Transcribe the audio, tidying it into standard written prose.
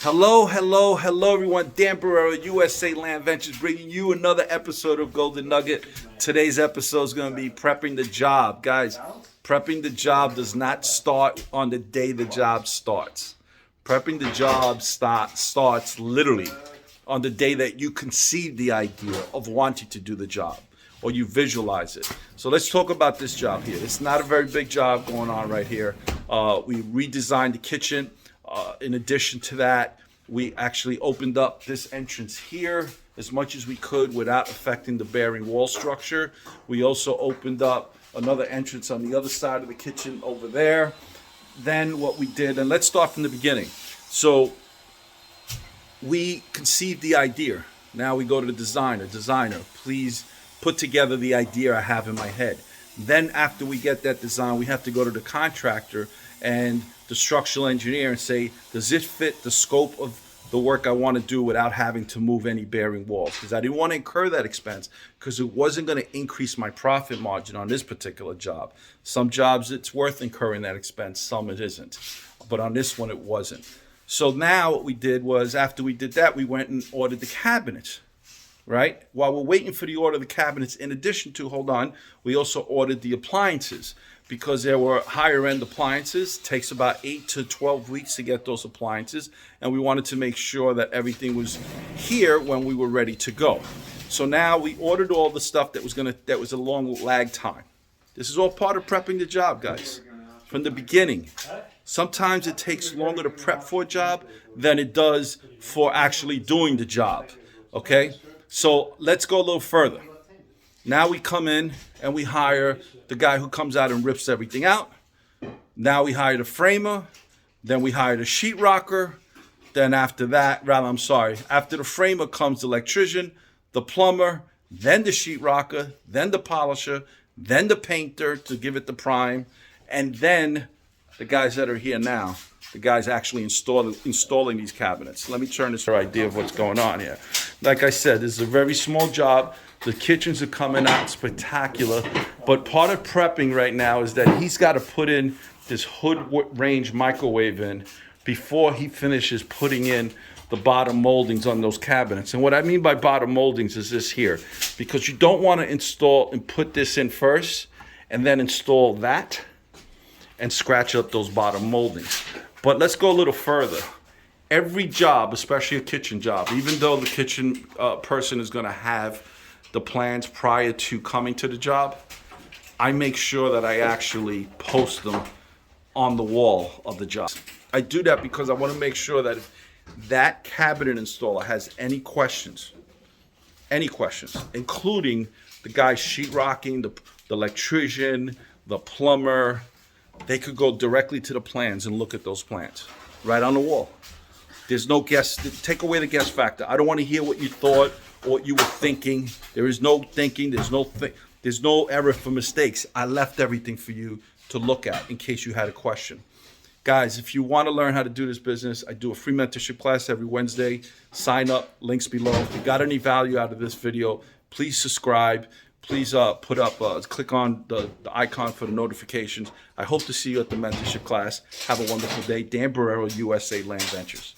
Hello, everyone. Dan Borrero, USA Land Ventures, bringing you another episode of Golden Nugget. Today's episode is going to be prepping the job. Guys, prepping the job does not start on the day the job starts. Prepping the job starts literally on the day that you conceive the idea of wanting to do the job, or you visualize it. So let's talk about this job here. It's not a very big job going on right here. We redesigned the kitchen. In addition to that, we actually opened up this entrance here as much as we could without affecting the bearing wall structure. We also opened up another entrance on the other side of the kitchen over there. Then what we did, and let's start from the beginning. So we conceived the idea. Now we go to the designer. Designer, please put together the idea I have in my head. Then after we get that design, we have to go to the contractor and the structural engineer and say, does it fit the scope of the work I want to do without having to move any bearing walls? Because I didn't want to incur that expense because it wasn't going to increase my profit margin on this particular job. Some jobs it's worth incurring that expense, some it isn't. But on this one it wasn't. So now what we did was, after we did that, we went and ordered the cabinets. Right? While we're waiting for the order of the cabinets, in addition to, we also ordered the appliances because there were higher end appliances. It takes about 8 to 12 weeks to get those appliances. And we wanted to make sure that everything was here when we were ready to go. So now we ordered all the stuff that was a long lag time. This is all part of prepping the job, guys. From the beginning. Sometimes it takes longer to prep for a job than it does for actually doing the job. Okay? So let's go a little further. Now we come in and we hire the guy who comes out and rips everything out. Now we hire the framer. Then we hire the sheetrocker. Then after the framer comes the electrician, the plumber, then the sheetrocker, then the polisher, then the painter to give it the prime, and then the guys that are here now. The guy's actually installing these cabinets. Let me turn this idea of what's going on here. Like I said, this is a very small job. The kitchens are coming out spectacular. But part of prepping right now is that he's got to put in this hood range microwave in before he finishes putting in the bottom moldings on those cabinets. And what I mean by bottom moldings is this here. Because you don't want to install and put this in first and then install that and scratch up those bottom moldings. But let's go a little further. Every job, especially a kitchen job, even though the kitchen person is going to have the plans prior to coming to the job, I make sure that I actually post them on the wall of the job. I do that because I want to make sure that if that cabinet installer has any questions, including the guy sheetrocking, the electrician, the plumber, they could go directly to the plans and look at those plans right on the wall. There's no guess. Take away the guess factor. I don't want to hear what you thought or what you were thinking. There is no thinking. There's no error for mistakes. I left everything for you to look at in case you had a question. Guys, if you want to learn how to do this business, I do a free mentorship class every Wednesday. Sign up. Links below. If you got any value out of this video, please subscribe. Please click on the icon for the notifications. I hope to see you at the mentorship class. Have a wonderful day. Dan Borrero, USA Land Ventures.